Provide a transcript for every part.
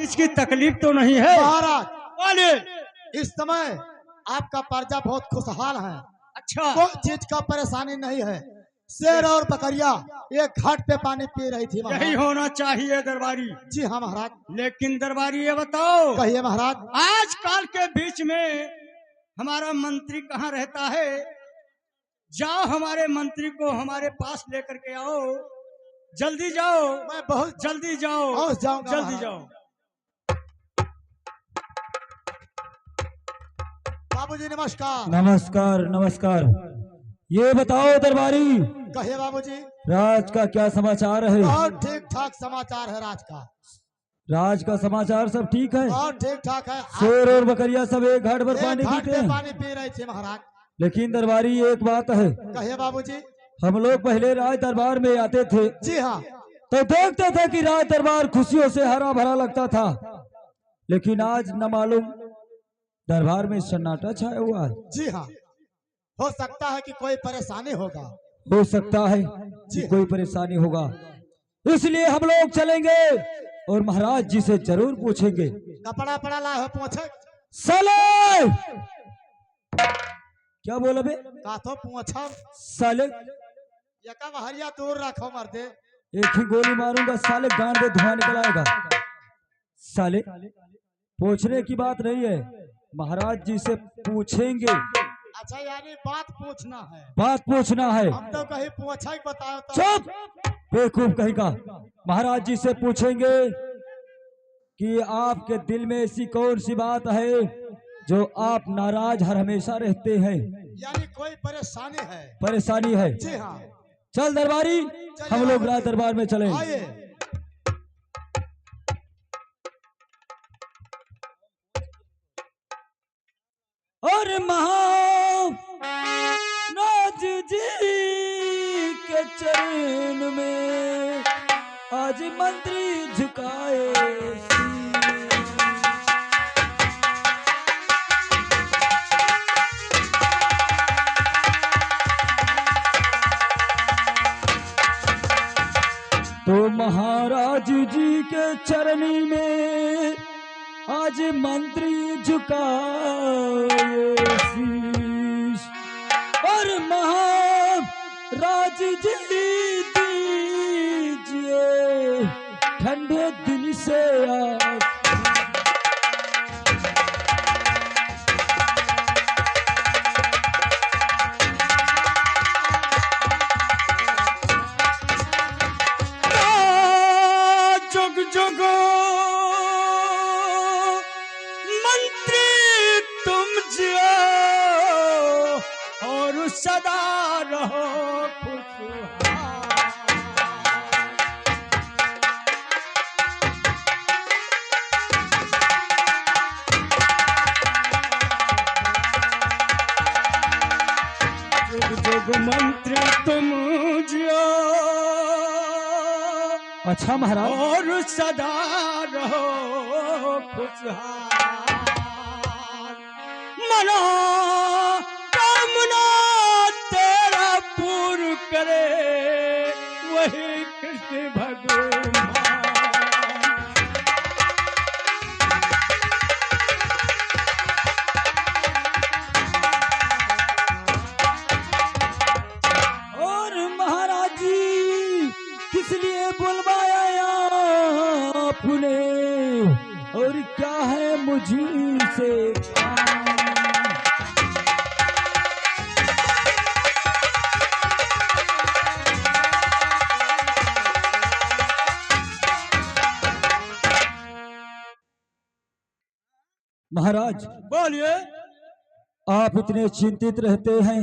चीज की तकलीफ तो नहीं है महाराज। बोलिए। इस समय आपका प्रजा बहुत खुशहाल है, अच्छा कोई चीज का परेशानी नहीं है। शेर और बकरिया एक घाट पे पानी पी रही थी यही महाराज। होना चाहिए दरबारी। जी हाँ महाराज। लेकिन दरबारी ये बताओ, कहिए महाराज। आजकल के बीच में हमारा मंत्री कहाँ रहता है? जाओ हमारे मंत्री को हमारे पास लेकर के आओ, जल्दी जाओ, मैं बहुत जल्दी जाओ, पहुंच जाऊंगा जल्दी महाराज। जाओ। बाबूजी नमस्कार। नमस्कार नमस्कार। ये बताओ दरबारी, कहिए बाबूजी। राज का क्या समाचार है? बहुत ठीक ठाक समाचार है राज का। राज का समाचार सब ठीक है? बहुत ठीक ठाक है। शेर और बकरिया सब एक घाट पर एक पानी घाट पीते पे हैं। पानी पी रही थी महाराज। लेकिन दरबारी एक बात है, कहिए बाबूजी। हम लोग पहले राज दरबार में आते थे जी हाँ। तो देखते थे कि राज दरबार खुशियों से हरा भरा लगता था, लेकिन आज न मालूम दरबार में सन्नाटा छाया हुआ है। जी हाँ, हो सकता है कि कोई परेशानी होगा। हो सकता है कि कोई परेशानी होगा, इसलिए हम लोग चलेंगे और महाराज जी से जरूर पूछेंगे। कपड़ा पड़ा ला हो पूछे। साले क्या बोला बे? का तो पूछा। साले यका हरिया दूर रखो मर्दे। एक ही गोली मारूंगा साले, गांड में धुआं निकल आएगा। साले पूछने की बात नहीं है, महाराज जी से पूछेंगे। अच्छा यानी बात पूछना है। बात पूछना है। हम तो कहीं पूछा ही बताओ तो। चुप बेवकूफ कहेगा। महाराज जी से पूछेंगे कि आपके दिल में ऐसी कौन सी बात है जो आप नाराज हर हमेशा रहते हैं? यानी कोई परेशानी है। परेशानी है। जी हाँ। चल दरबारी, हम लोग राज दरबार में चले। आइए। और महाराज जी के चरण में आज मंत्री झुकाए शीश। तो महाराज जी के चरनी में आज मंत्री झुकाए शीश। और महाराज जी दीजिए ठंडे दिल से आज। जुग जुग मंत्री तुम जियो और सदा रहो खुशहाल। जुग जुग मंत्री तुम जियो अच्छा महाराज। और सदा रहो खुशहाल। मनो कामना तेरा पूर्ण करे वही कृष्ण भगवान। और महाराज जी किस लिए बुलवाया आपने, और क्या है मुझसे? महाराज बोलिए। आप इतने चिंतित रहते हैं,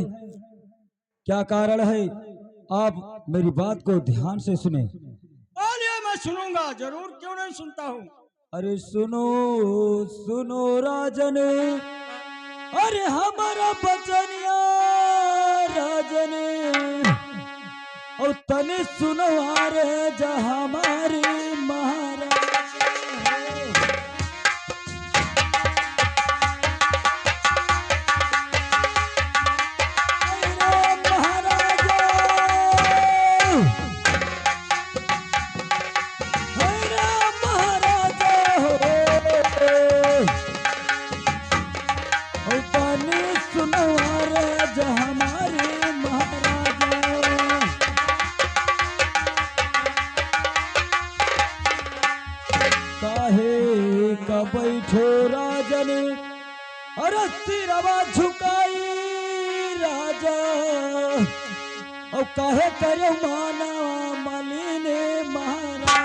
क्या कारण है? आप मेरी बात को ध्यान से सुने। बोलिए, मैं सुनूंगा जरूर, क्यों नहीं सुनता हूँ। अरे सुनो सुनो राजन, अरे हमारा बचनिया राजन, और तने सुनो अरे जा हमारे महाराज। महाराज काहे का बैठो राजन अरे सिरवा झुकाई राजा और काहे करे माना मलिने महाराजा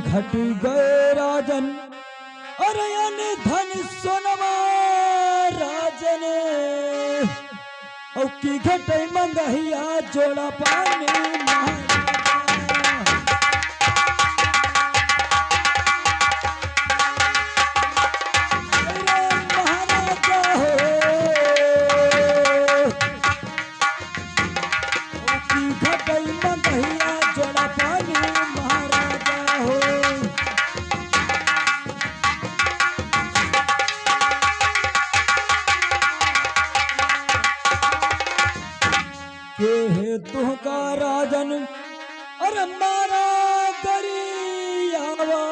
घट गए राजन अरे धन सोनवा राजन और की घट मंगहिया जोड़ा पानी महाराजा हो की घट मंगहिया जोड़ा पानी महाराजा हो के है तुहका राजन अरे मारा गरियावा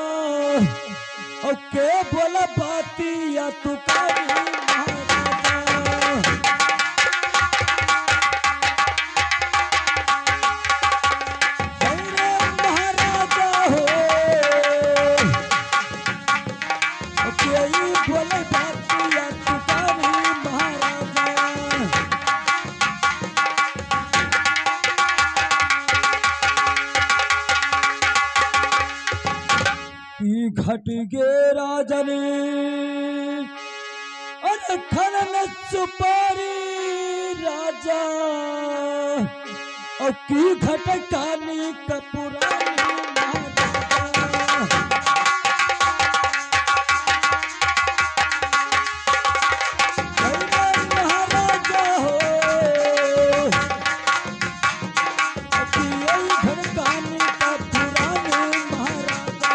और के बोला बाती या तुकारी महाराजा हो के बोले बाती या तुकारी महाराजा घट गे राजन अरे खनन सुपारी राजा और की घट काली कपुरानी महाराजा हो घर काली कपुरानी महाराजा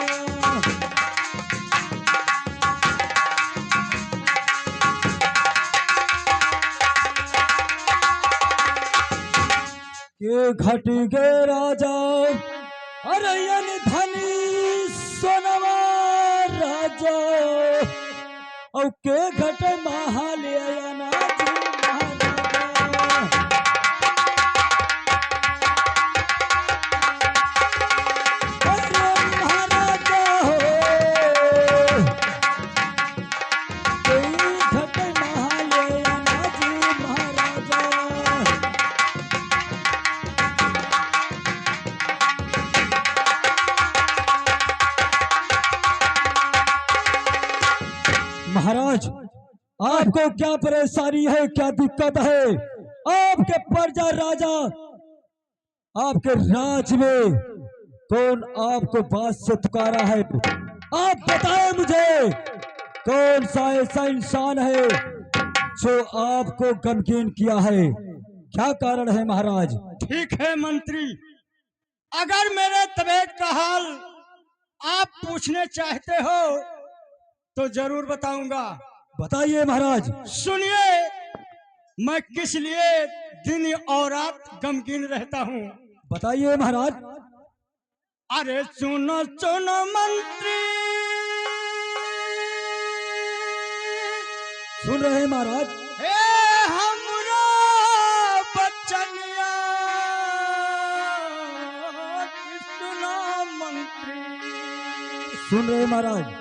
के घट गए राजा अरे धनी सोनवा राजा और के घट महालयना महाराजा हो घट महालयना जी महाराजा महाराज आपको क्या परेशानी है क्या दिक्कत है आपके प्रजा राजा आपके राज में कौन आपको बात से पुकारा है आप बताएं मुझे कौन सा ऐसा इंसान है जो आपको गमगीन किया है क्या कारण है महाराज ठीक है मंत्री अगर मेरे तबीयत का हाल आप पूछने चाहते हो तो जरूर बताऊंगा बताइए महाराज सुनिए मैं किस लिए दिन और रात गमगीन रहता हूँ बताइए महाराज अरे सुनो सुनो मंत्री सुन रहे हैं महाराज हमरा बचनिया सुनो मंत्री सुन रहे हैं महाराज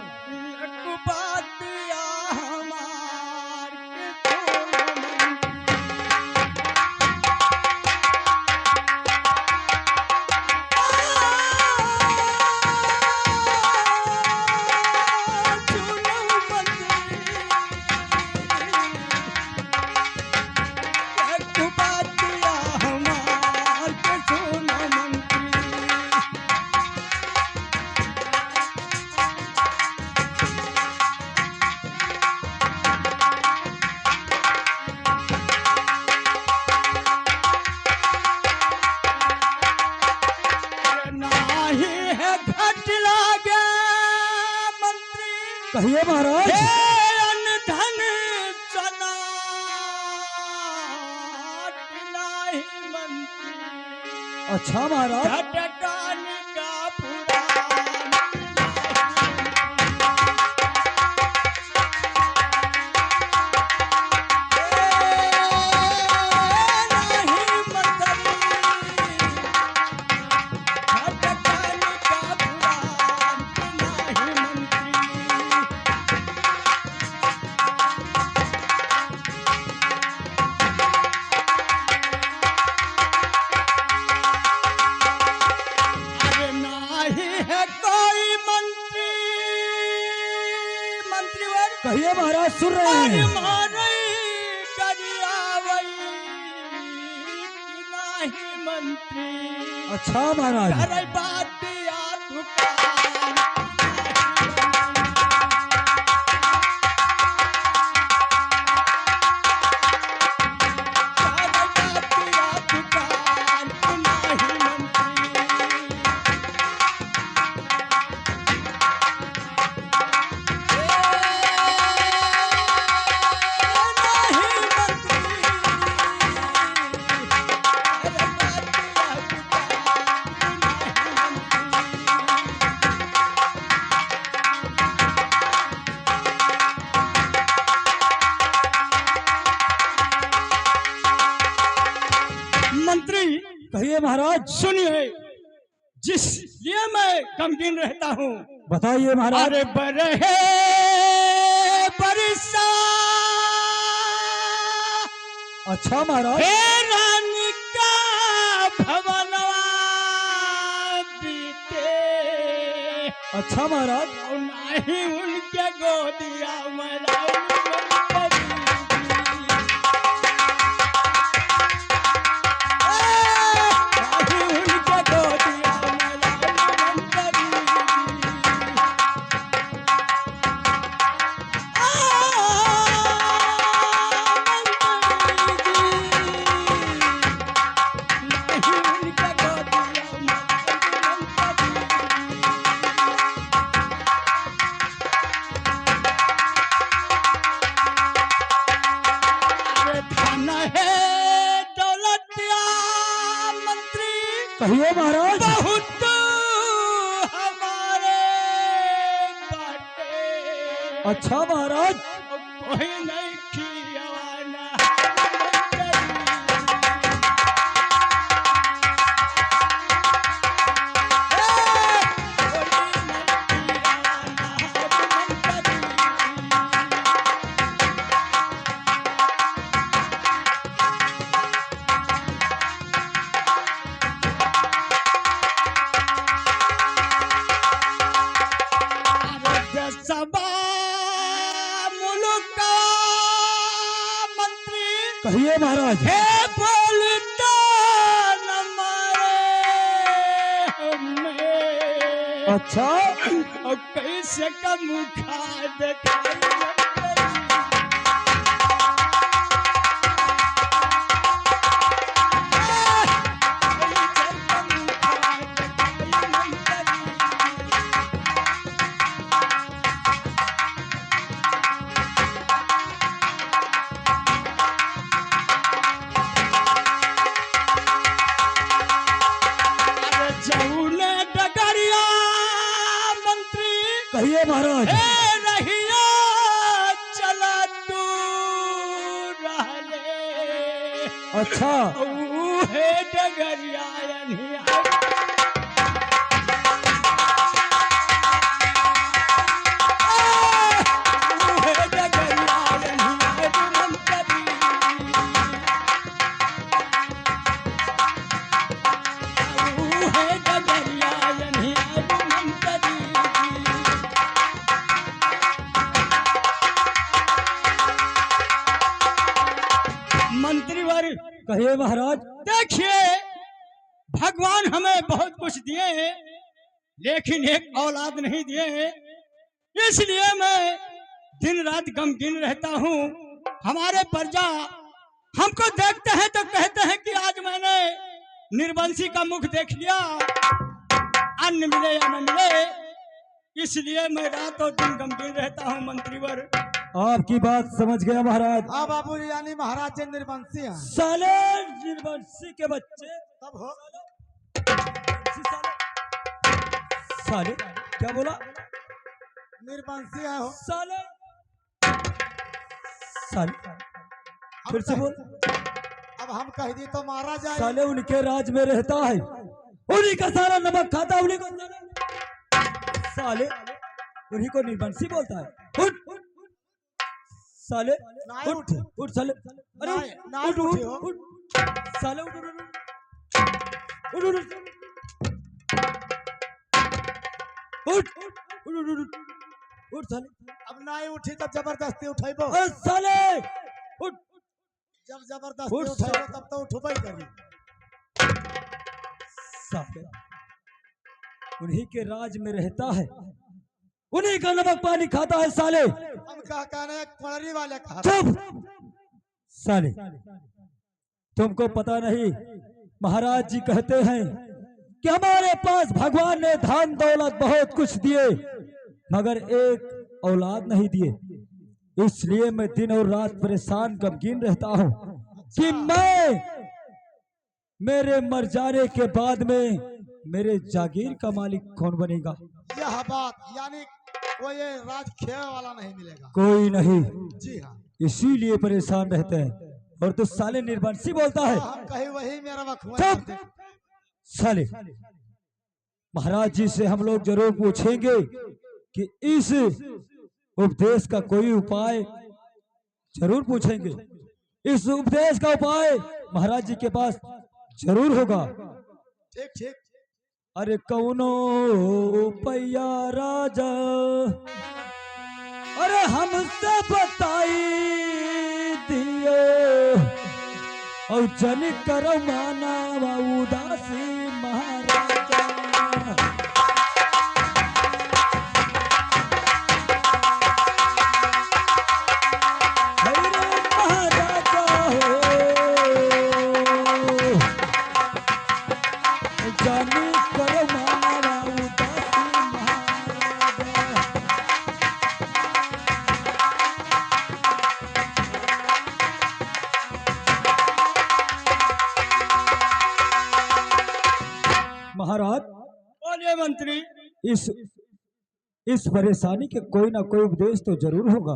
कहिए महाराज। अन्न धन सना नहीं मंत्री। अच्छा महाराज। घटकान का पुराण कहिए महाराज, सुन रहे हैं। मंत्री। अच्छा महाराज। मंत्री कहिए महाराज। सुनिए, जिस लिए मैं गमगीन रहता हूँ। बताइए महाराज। अरे बरहे बरसा। अच्छा महाराज। रानी का भवनवा बीते। अच्छा महाराज। नहीं उनके गोदिया मरा कहिए महाराज। बहुत हमारे बाटे। अच्छा महाराज। कोई नहीं खियावाना। कहिए महाराज। हे बोलता न मारे हमें। अच्छा। और कैसे का मुखा दिखाई। कहिए महाराज। रहिया चला तू रहले। अच्छा। है डगरिया मंत्रीवर। कहिए महाराज। देखिए, भगवान हमें बहुत कुछ दिए हैं, लेकिन एक औलाद नहीं दिए हैं। इसलिए मैं दिन रात गमगीन रहता हूँ। हमारे प्रजा हमको देखते हैं तो कहते हैं कि आज मैंने निर्वंशी का मुख देख लिया। अन्न मिले या न मिले, इसलिए मैं रात और दिन गमगीन रहता हूँ मंत्रीवर। आपकी बात समझ गया महाराज। हाँ बाबू जी, यानी महाराज जी निर्वंशी हैं। साले निर्वंशी के बच्चे तब हो साले साले क्या बोला? निर्वंशी है हो। साले साले फिर से बोल। अब हम कह दी तो मारा जाए। साले उनके राज में रहता है, उन्हीं का सारा नमक खाता है, उन्हीं को साले उन्हीं को निर्वंशी बोलता है। उठ साले नहीं उठ उठे। उठ साले। अरे नहीं उठ उठे उठ हो। उठ साले उठ उठ उठ उठ उठ उठ उठ उठ उठ साले। अब नहीं उठी तब जबरदस्ती उठेबो। अरे साले उठ। जब जबरदस्ती उठ उठेबो तब तो उठबे करी। साले उन्हीं के राज में रहता है, उन्हीं का नमक पानी खाता है। साले हम कहा कहने पड़री वाले कहा। चुप साले, तुमको पता नहीं महाराज जी कहते हैं कि हमारे पास भगवान ने धन दौलत बहुत कुछ दिए मगर एक औलाद नहीं दिए, इसलिए मैं दिन और रात परेशान गमगीन रहता हूँ कि मेरे मर जाने के बाद में मेरे जागीर का मालिक कौन बनेगा। यह बात यानी कोई राज खेल वाला नहीं मिलेगा। कोई नहीं, जी हाँ। इसीलिए परेशान रहते हैं। और तो साले निर्वंशी बोलता है। हम कहीं वही मेरा वखुआ। चुप साले, महाराज जी से हम लोग जरूर पूछेंगे कि इस उपदेश का कोई उपाय जरूर पूछेंगे। इस उपदेश का उपाय महाराज जी के पास जरूर होगा। ठीक ठीक। अरे कौनो पैया राजा, अरे हमसे बताई दिए और जन करो माना उदासी महाराजा। महाराजा हो जन करो माना उदासी महाराजा। महाराज बोलिए मंत्री। इस परेशानी के कोई ना कोई उपदेश तो जरूर होगा।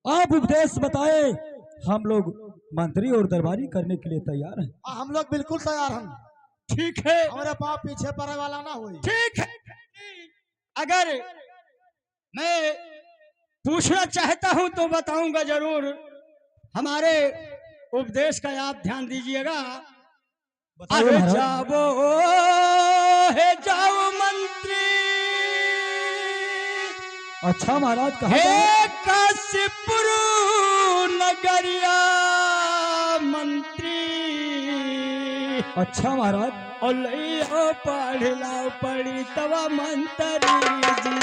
आप उपदेश बताए, हम लोग मंत्री और दरबारी करने के लिए तैयार हैं। हम लोग बिल्कुल तैयार हैं। ठीक है, हमारे पाँव पीछे पड़े वाला ना हुई। ठीक है। अगर मैं पूछना चाहता हूं तो बताऊंगा जरूर। हमारे उपदेश का आप ध्यान दीजिएगा। बताइए अरे महाराज। जाओ मंत्री, अच्छा महाराज कहा हे काशीपुर नगरिया मंत्री। अच्छा महाराज। और लियो पढ़ लाओ पढ़ी तवा मंत्री जी।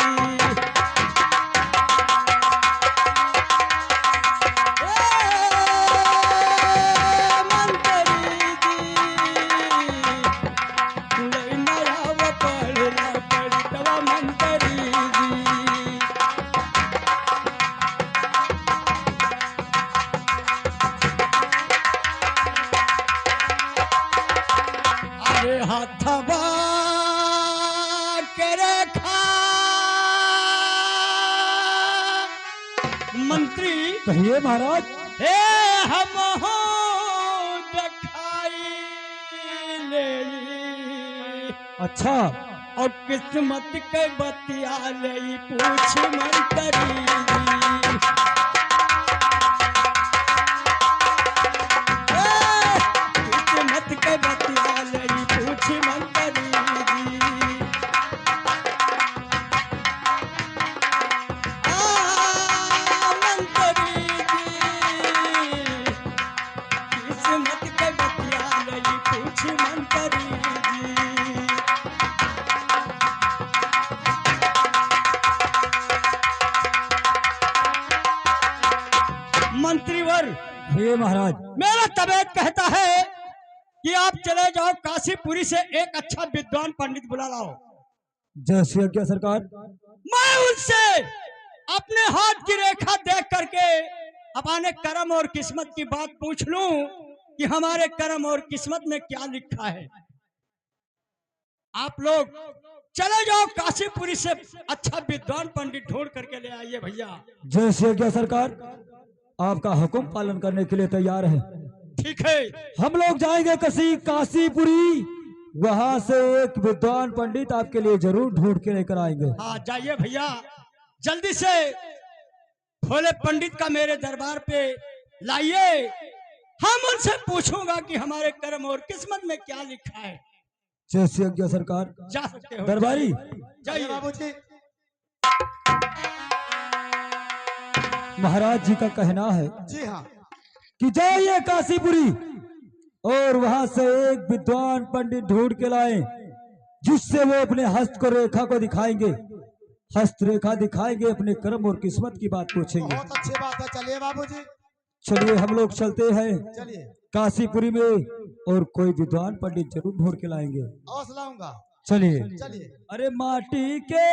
हाथवा के रेखा मंत्री। कहिए महाराज। हे हम हो दिखाई ले। अच्छा। और किस्मत के बतिया ले पूछ मंत्री। किस्मत के बतिया ले पूछ मंत्री जी। मंत्री जी, किस्मत के बतिया ले पूछ मंत्री जी। मंत्रीवर, हे महाराज। मेरा तबीयत कहता है कि आप चले जाओ काशीपुरी से एक अच्छा विद्वान पंडित बुला लाओ। जय श्री आज्ञा सरकार। मैं उनसे अपने हाथ की रेखा देख करके अपने कर्म और किस्मत की बात पूछ लूं कि हमारे कर्म और किस्मत में क्या लिखा है। आप लोग चले जाओ काशीपुरी से अच्छा विद्वान पंडित ढूंढ करके ले आइए भैया। जय श्री आज्ञा सरकार, आपका हुक्म पालन करने के लिए तैयार है। ठीक है, हम लोग जाएंगे काशीपुरी, वहां से एक विद्वान पंडित आपके लिए जरूर ढूंढ के लेकर आएंगे। हाँ जाइए भैया, जल्दी से भोले पंडित का मेरे दरबार पे लाइए। हम उनसे पूछूंगा कि हमारे कर्म और किस्मत में क्या लिखा है। जय श्री आज्ञा सरकार। जा सकते हो दरबारी जाइए बाबूजी। महाराज जी का कहना है जी हाँ, कि जाइए काशीपुरी और वहां से एक विद्वान पंडित ढूंढ के लाएं, जिससे वो अपने हस्त को रेखा को दिखाएंगे, हस्त रेखा दिखाएंगे, अपने कर्म और किस्मत की बात पूछेंगे। बहुत अच्छी बात है, चलिए बाबूजी चलिए हम लोग चलते हैं चलिए। काशीपुरी में, और कोई विद्वान पंडित जरूर ढूंढ के लाएंगे। और लाऊंगा, चलिए। चलिए। अरे माटी के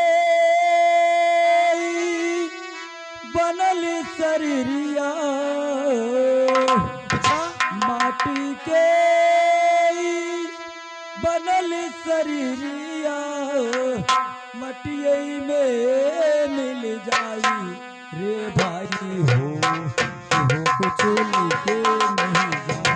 बनल शरीरिया, माटी के बनल शरीरिया, मटिये में मिल जाई रे भाई हो कुछ लेके नहीं जाई।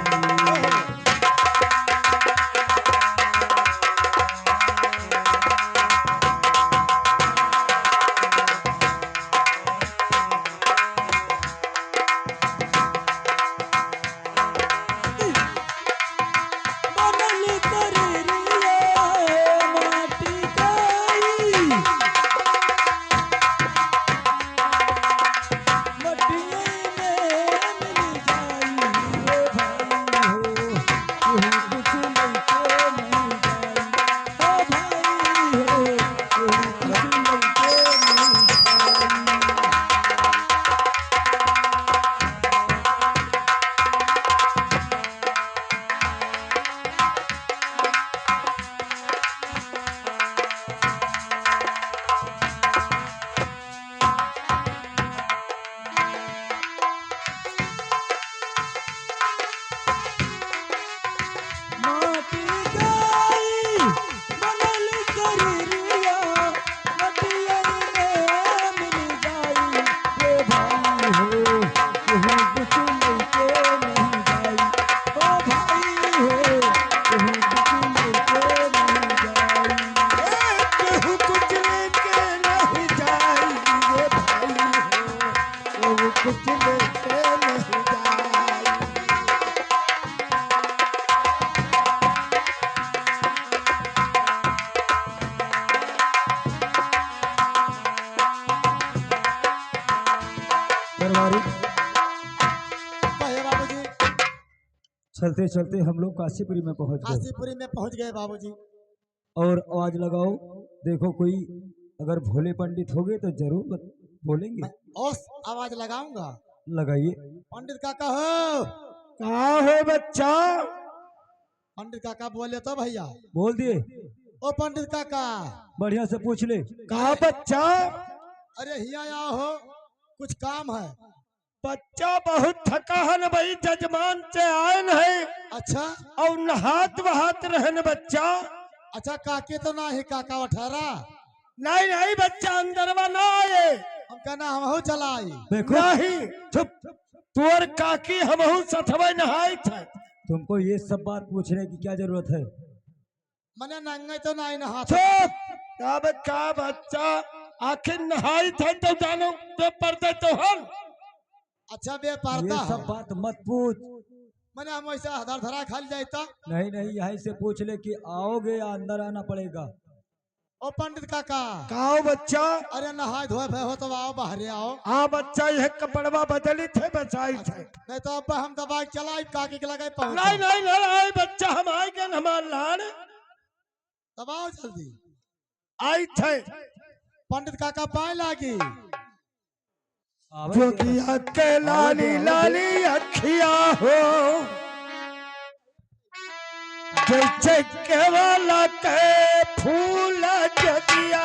चलते चलते हम लोग काशीपुरी में पहुंच गए। काशीपुरी में पहुंच गए बाबूजी। और आवाज लगाओ, देखो कोई अगर भोले पंडित हो गए तो जरूर बोलेंगे। और आवाज लगाऊंगा, लगाइए। पंडित काका हो, कहाँ हो बच्चा? पंडित काका बोले तो भैया बोल दिए। ओ पंडित काका, बढ़िया से पूछ ले। कहाँ बच्चा? अरे हिया आया हो, कुछ काम है। बच्चा बहुत थका है न भाई, जजमान से आयन है। अच्छा, और नहात बहात रहन बच्चा। अच्छा काके तो ना ही काका अठारा। नहीं नहीं बच्चा अंदरवा ना आए। हम कहना हम चलाई। देखो नहीं चुप, तुअर काकी हमहू सथवे नहाई थे। तुमको ये सब बात पूछने की क्या जरूरत है? मने नंगे तो नहीं नहा। चुप, का बच्चा आखिर नहाई थे तो जानो तो पर्दे तो हम। अच्छा बे पर्दा ये सब बात मत पूछ। मैंने हम ऐसा हदर धरा खाली जाता। नहीं नहीं, यहीं से पूछ ले कि आओगे या अंदर आना पड़ेगा। ओ पंडित काका, काओ बच्चा? अरे नहाए धोए भे हो तो आओ, बाहर आओ। हाँ बच्चा, यह कपड़वा बदली थे बचाई थे। नहीं तो अब हम दबाई चलाई, काकी के लगाई पहुंच। नहीं नहीं नहीं बच्चा, हम आए गए हमार लान। दबाओ जल्दी। आई थे पंडित काका पाए लागी। जोगिया के लाली लाली अखिया हो, जैसे केवला के फूल जोगिया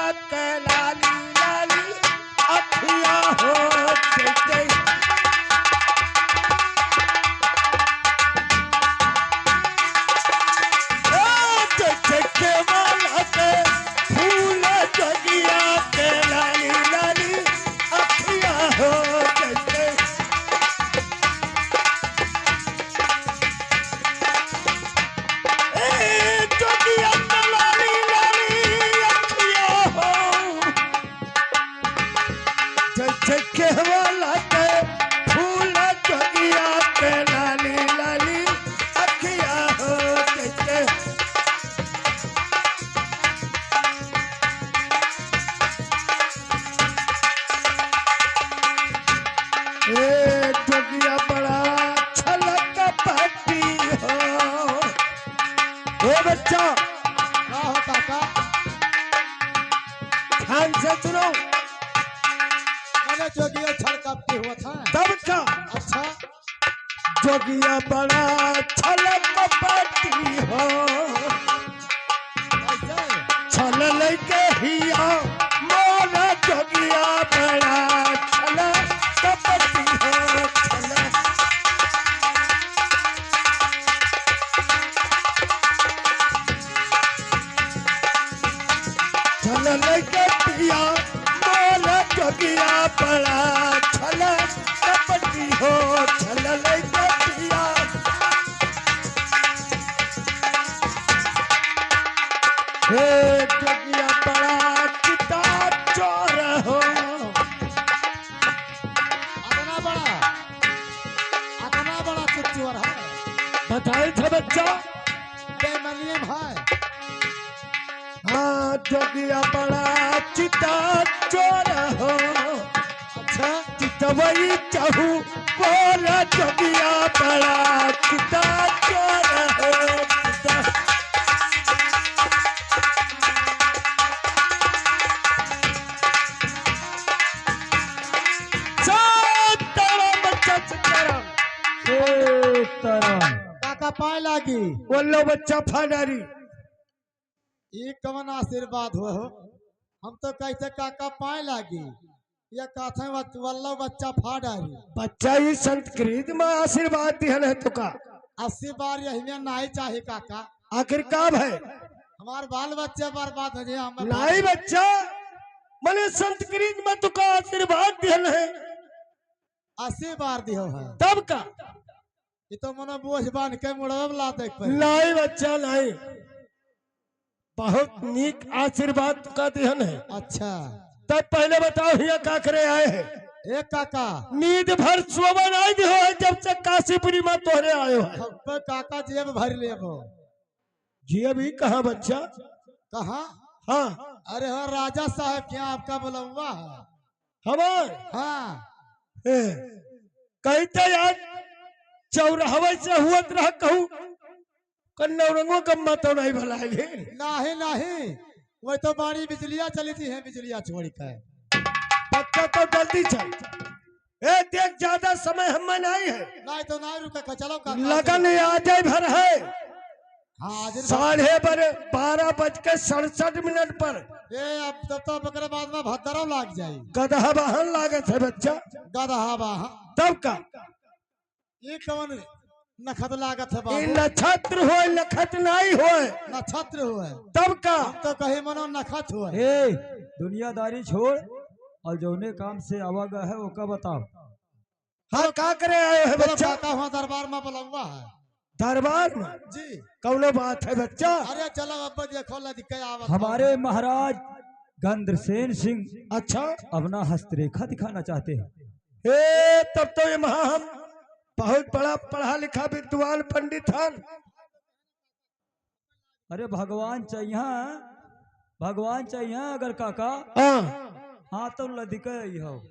ध्यान से सुनो। मैंने जोगिया छड़ कापते हुआ था। तब का अच्छा जोगिया बड़ा छल कपटी हो, कैसे? छल लेके हिया मोरा जोगिया बड़ा छल कपटी हो, छल छल लेके हिया मोरा जोगिया बड़ा छल कपटी हो, छल लेके हिया हे जोगिया बड़ा चिता चोर हो। इतना बड़ा चुच्चुर है। बताए थे बच्चा। बेमनिए भाई। हाँ जोगिया बड़ा चिता चोर हो, अच्छा चितवई चाहू बोला जोगिया बड़ा चिता चोर हो, चिता सीताराम बच्चा सीताराम। सीताराम। काका पाए लागी। बोलो बच्चा फाडारी। ये कवन आशीर्वाद हो। हम तो कहते काका पाए लागी, ये कहते वल्लभ बच्चा फाड़ारी। बच्चा ही संस्कृत में आशीर्वाद दिहन है तो का 80 बार यही में नहीं चाहिए काका। आखिर काम है हमारे बाल बच्चे बर्बाद हो जाए। हम नहीं बच्चा, मैंने संस्कृत में तो का आशीर्वाद दिहन है 80 बार दियो है। तब का ये तो मनो बोझ बांध के मुड़ब ला देख पे। नहीं बच्चा नहीं, बहुत नीक आशीर्वाद का दिहन है। अच्छा तब पहले बताओ हिया का करे आए हैं। एक काका नींद भर सोवन आई दियो है जब से काशीपुरी में तोहरे आयो है। हम पे काका जेब भर लेबो। जी अभी कहाँ बच्चा? कहा? हाँ अरे हाँ राजा साहब क्या आपका बुलवा है? हमार हाँ कहते यार चौराहवे से हुआ रह कहूँ कन्नौरंगो कम्मा तो नहीं भला है। नहीं नहीं वही तो बाड़ी बिजलियाँ चली थी है, बिजलियाँ छोड़ के। बच्चा तो जल्दी चल। ए देख ज्यादा समय हमें नहीं है। नहीं तो नहीं रुका चलो काका। लगन आज भर है हाँ आज 12:67 पर। ये अब तो बकरे बाद में भद्दरों लाग जाये। गदहा वाहन लागत है बच्चा। गदहा बाहा तब का ये कौन नखत लागत है ये बाबू? नक्षत्र हो नखत नहीं हो नक्षत्र हुआ है। तब का हम तो कहे मनो नखत हुआ है। ए दुनियादारी छोड़ और जौने काम से आवागा है वो का बताओ। हाँ का करे आए है बोलो बच्चा? काका वहाँ दरबार में बुलवा है। दरबार में जी कौनो बात है बच्चा? अरे चलो अब देखो लदिके आवत। हमारे महाराज गंद्रसेन सिंह अच्छा अपना हस्तरेखा दिखाना चाहते हैं। हे तब तो ये महा हम बहुत बड़ा पढ़ा लिखा विद्वान पंडित हैं। अरे भगवान चाहिए अगर काका। हाँ हाँ तो लदिके हो।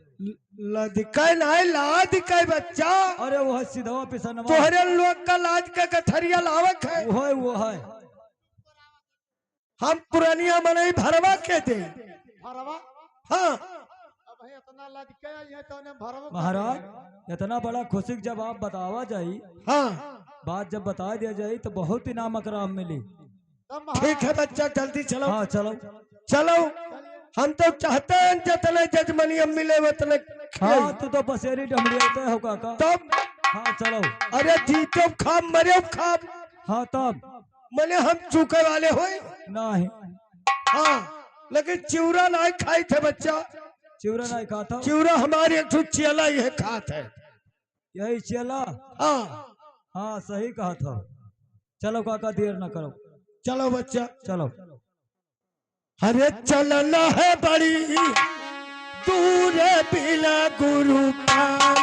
लदिकै नहीं लादिकै बच्चा। अरे वो है सीधवा पिसनवा। तोहरे लोग का लाज के गठरिया लावक है। वो है हम पुरानिया मनई भरवा के दे। भरवा हाँ अब भाई इतना लदिके आई है तो उन्हें भरवा। महाराज इतना बड़ा खुशी जब आप बतावा जाई, हाँ बात जब बता दिया जाए तो बहुत इनाम अकराम मिली। तब ठीक है बच्चा जल्दी चलो। हाँ चलो। चलो हम तो चाहते हैं जितने जजमनी मिले उतने हाँ तो बसेरी डमड़ियाते हो काका। तब हाँ चलो। अरे जीतो खाब मरे खाब हाँ तब मने हम चूके वाले हो नहीं। हाँ लेकिन चिवरा नहीं खाई थे बच्चा। चिवरा नहीं खाता। चिवरा हमारे एक चियला ही है खात है। यही चला। हाँ हाँ सही कहा था। चलो काका देर न करो। चलो बच्चा चलो। अरे चलना है बड़ी दूर बिना गुरु पाद